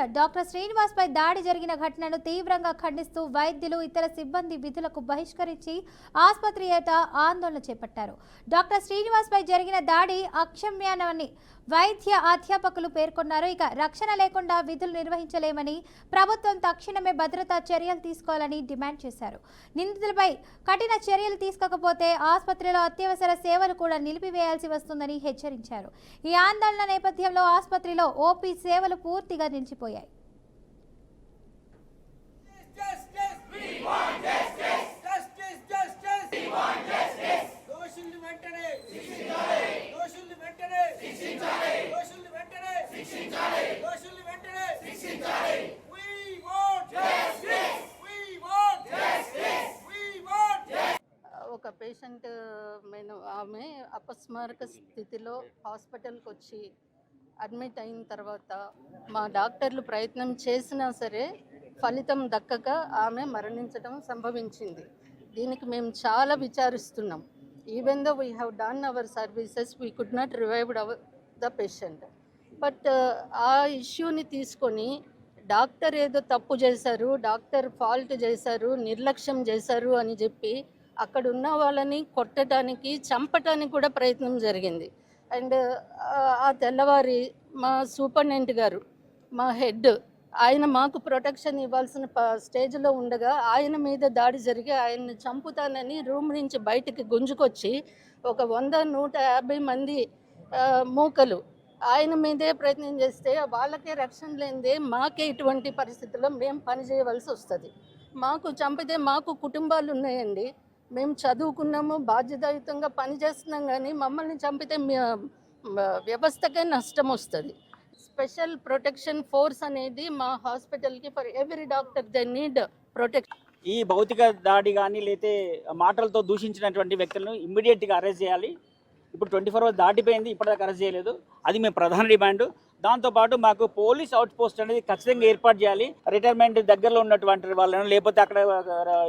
Superintendent doctor Srinivas పై దాడి జరిగిన ఘటనను తీవ్రంగా ఖండిస్తూ వైద్యులు ఇతర సిబ్బంది విధులకు బహిష్కరించి ఆసుపత్రి ఏత ఆందోళన చేపట్టారు. డాక్టర్ శ్రీనివాస్ పై జరిగిన దాడి అక్షమ్యమని వైద్య అధ్యాపకులు పేర్కొన్నారు. ఇక రక్షణ లేకుండా విధులు నిర్వహించలేమని, ప్రభుత్వం తక్షణమే భద్రతా చర్యలు తీసుకోవాలని డిమాండ్ చేశారు. నిందితులపై కఠిన చర్యలు తీసుకోకపోతే ఆసుపత్రిలో అత్యవసర సేవలు కూడా నిలిపివేయాల్సి వస్తుందని హెచ్చరించారు. ఈ ఆందోళన నేపథ్యంలో ఆసుపత్రిలో ఓపీ సేవలు పూర్తిగా నిలిచిపోయాయి. ఒక పేషెంట్ ఆమె అపస్మారక స్థితిలో హాస్పిటల్కి వచ్చి అడ్మిట్ అయిన తర్వాత మా డాక్టర్లు ప్రయత్నం చేసినా సరే ఫలితం దక్కక ఆమె మరణించడం సంభవించింది. దీనికి మేము చాలా విచారిస్తున్నాం. Even though we have done our services, we could not revive the patient. But ఆ ఇష్యూని తీసుకొని డాక్టర్ ఏదో తప్పు చేశారు, డాక్టర్ ఫాల్ట్ చేశారు, నిర్లక్ష్యం చేశారు అని చెప్పి అక్కడ ఉన్న వాళ్ళని కొట్టడానికి, చంపటానికి కూడా ప్రయత్నం జరిగింది. అండ్ ఆ తెల్లవారి మా సూపరింటెండెంట్ గారు, మా హెడ్, ఆయన మాకు ప్రొటెక్షన్ ఇవ్వాల్సిన స్టేజ్లో ఉండగా ఆయన మీద దాడి జరిగి ఆయన్ని చంపుతానని రూమ్ నుంచి బయటికి గుంజుకొచ్చి ఒక 100-150 మంది మూకలు ఆయన మీదే ప్రయత్నం చేస్తే వాళ్ళకే రక్షణ లేనిదే మాకే ఇటువంటి పరిస్థితుల్లో మేము పనిచేయవలసి వస్తుంది. మాకు చంపితే మాకు కుటుంబాలు ఉన్నాయండి, మేము చదువుకున్నాము, బాధ్యతాయుతంగా పనిచేస్తున్నాం, కానీ మమ్మల్ని చంపితే వ్యవస్థకే నష్టం వస్తుంది. స్పెషల్ ప్రొటెక్షన్ ఫోర్స్ అనేది మా హాస్పిటల్కి for every doctor they need protection. ఈ భౌతిక దాడి కానీ లేతే మాటలతో దూషించినటువంటి వ్యక్తులను ఇమ్మీడియట్గా అరెస్ట్ చేయాలి. ఇప్పుడు 24 hours దాటిపోయింది, ఇప్పటిదాకా అరెస్ట్ చేయలేదు. అది మేము ప్రధాన డిమాండ్. దాంతోపాటు మాకు పోలీస్ అవుట్ పోస్ట్ అనేది ఖచ్చితంగా ఏర్పాటు చేయాలి. రిటైర్మెంట్ దగ్గరలో ఉన్నటువంటి వాళ్ళను, లేకపోతే అక్కడ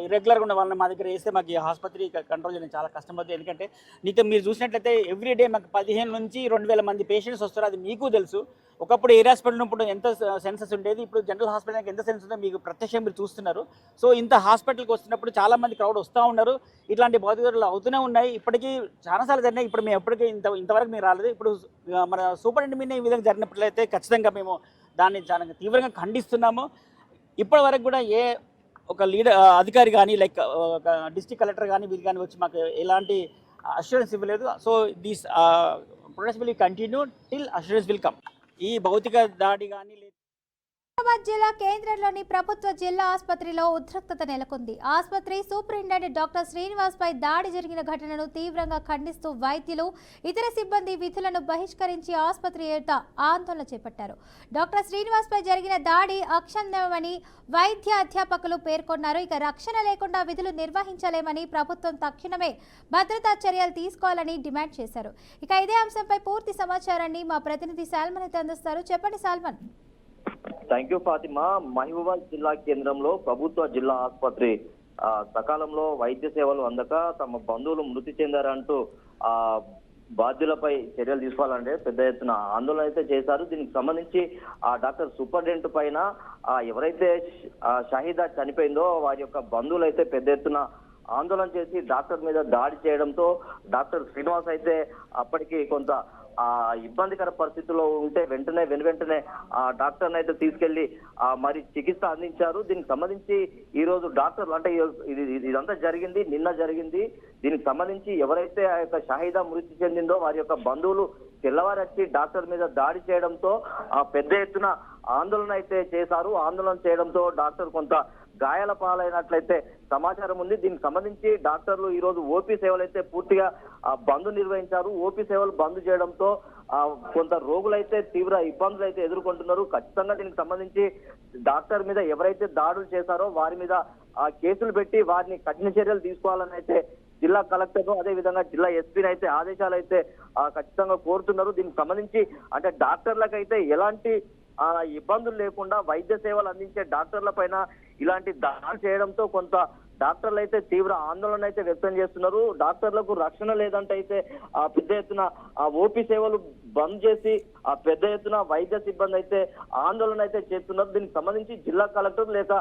ఇర్రెగ్యులర్గా ఉన్న వాళ్ళని మా దగ్గర వేస్తే మాకు ఈ ఆసుపత్రి కంట్రోల్ చేయడం చాలా కష్టం అవుతుంది. ఎందుకంటే మీరు చూసినట్లయితే ఎవ్రీడే మాకు 15 నుంచి 2000 మంది పేషెంట్స్ వస్తారు. అది మీకు తెలుసు. ఒకప్పుడు ఏరియా హాస్పిటల్ ఉన్నప్పుడు ఎంత సెన్సెస్ ఉండేది, ఇప్పుడు జనరల్ హాస్పిటల్కి ఎంత సెన్స్ ఉందో మీకు ప్రత్యక్షంగా మీరు చూస్తున్నారు. సో ఇంత హాస్పిటల్కి వస్తున్నప్పుడు చాలామంది క్రౌడ్ వస్తూ ఉన్నారు. ఇట్లాంటి భౌతికలు అవుతూనే ఉన్నాయి. ఇప్పటికీ చాలాసార్లు జరిగినాయి. ఇప్పుడు మేము ఎప్పటికీ ఇంతవరకు మీరు రాలేదు. ఇప్పుడు మన సూపరింటెండెంట్ మీద ఈ విధంగా జరిగినట్లయితే ఖచ్చితంగా మేము దాన్ని చాలా తీవ్రంగా ఖండిస్తున్నాము. ఇప్పటి వరకు కూడా ఏ ఒక అధికారి కానీ లైక్ ఒక డిస్ట్రిక్ట్ కలెక్టర్ కానీ వీళ్ళు కానీ వచ్చి మాకు ఎలాంటి అష్యూరెన్స్ ఇవ్వలేదు. So this protest will continue till assurance will come. ఈ భౌతిక దాడి కానీ హైదరాబాద్ జిల్లా కేంద్రంలోని ప్రభుత్వ జిల్లా ఆసుపత్రిలో ఉద్రిక్తత నెలకొంది. ఆసుపత్రి సూపరింటెండెంట్ డాక్టర్ శ్రీనివాస్ పై దాడి జరిగిన ఘటనను తీవ్రంగా ఖండిస్తూ వైద్యులు, ఇతర సిబ్బంది విధులను బహిష్కరించి ఆసుపత్రి ఏత ఆందోళన చేపట్టారు. డాక్టర్ శ్రీనివాస్ పై జరిగిన దాడి అక్షమ్యమని వైద్య అధ్యాపకులు పేర్కొన్నారు. ఇక రక్షణ లేకుండా విధులు నిర్వహించలేమని, ప్రభుత్వం తక్షణమే భద్రతా చర్యలు తీసుకోవాలని డిమాండ్ చేశారు. ఇక ఇదే అంశంపై పూర్తి సమాచారాన్ని మా ప్రతినిధి సాల్మన్ అయితే అందిస్తారు. చెప్పండి సాల్మన్. Thank you Fatima. మహబూబాబాద్ జిల్లా కేంద్రంలో ప్రభుత్వ జిల్లా ఆసుపత్రి సకాలంలో వైద్య సేవలు అందక తమ బంధువులు మృతి చెందారంటూ బాధ్యులపై చర్యలు తీసుకోవాలంటే పెద్ద ఎత్తున ఆందోళన అయితే చేశారు. దీనికి సంబంధించి ఆ డాక్టర్ సూపరింటెండెంట్ పైన ఎవరైతే షహీదా చనిపోయిందో వారి యొక్క బంధువులు అయితే పెద్ద ఎత్తున ఆందోళన చేసి డాక్టర్ మీద దాడి చేయడంతో డాక్టర్ శ్రీనివాస్ అయితే అప్పటికి కొంత ఇబ్బందికర పరిస్థితుల్లో ఉంటే వెంటనే ఆ డాక్టర్ని అయితే తీసుకెళ్లి మరి చికిత్స అందించారు. దీనికి సంబంధించి ఈ రోజు డాక్టర్లు అంటే ఇదంతా జరిగింది నిన్న జరిగింది. దీనికి సంబంధించి ఎవరైతే ఆ యొక్క షహీదా మృతి చెందిందో వారి యొక్క బంధువులు తెల్లవారి వచ్చి డాక్టర్ మీద దాడి చేయడంతో పెద్ద ఎత్తున ఆందోళన అయితే చేశారు. ఆందోళన చేయడంతో డాక్టర్ కొంత గాయాల పాలైనట్లయితే సమాచారం ఉంది. దీనికి సంబంధించి డాక్టర్లు ఈ రోజు ఓపీ సేవలు అయితే పూర్తిగా బంద్ నిర్వహించారు. ఓపీ సేవలు బంద్ చేయడంతో కొంత రోగులైతే తీవ్ర ఇబ్బందులు అయితే ఎదుర్కొంటున్నారు. ఖచ్చితంగా దీనికి సంబంధించి డాక్టర్ మీద ఎవరైతే దాడులు చేశారో వారి మీద కేసులు పెట్టి వారిని కఠిన చర్యలు తీసుకోవాలని అయితే జిల్లా కలెక్టర్ అదే విధంగా జిల్లా ఎస్పీని అయితే ఆదేశాలు అయితే ఖచ్చితంగా కోరుతున్నారు. దీనికి సంబంధించి అంటే డాక్టర్లకైతే ఎలాంటి ఇబ్బందులు లేకుండా వైద్య సేవలు అందించే డాక్టర్ల పైన ఇలాంటి దాడి చేయడంతో కొంత డాక్టర్లు అయితే తీవ్ర ఆందోళన అయితే వ్యక్తం చేస్తున్నారు. డాక్టర్లకు రక్షణ లేదంటే అయితే పెద్ద ఎత్తున ఓపీ సేవలు బంద్ చేసి పెద్ద ఎత్తున వైద్య సిబ్బంది అయితే ఆందోళన అయితే చేస్తున్నారు. దీనికి సంబంధించి జిల్లా కలెక్టర్ లేక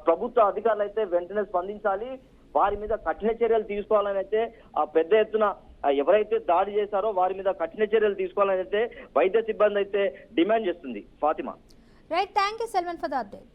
ప్రభుత్వ అధికారులు అయితే వెంటనే స్పందించాలి, వారి మీద కఠిన చర్యలు తీసుకోవాలని అయితే పెద్ద ఎత్తున ఎవరైతే దాడి చేశారో వారి మీద కఠిన చర్యలు తీసుకోవాలని అయితే వైద్య సిబ్బంది అయితే డిమాండ్ చేస్తుంది. Fatima. Right, thank you Selvan for the update.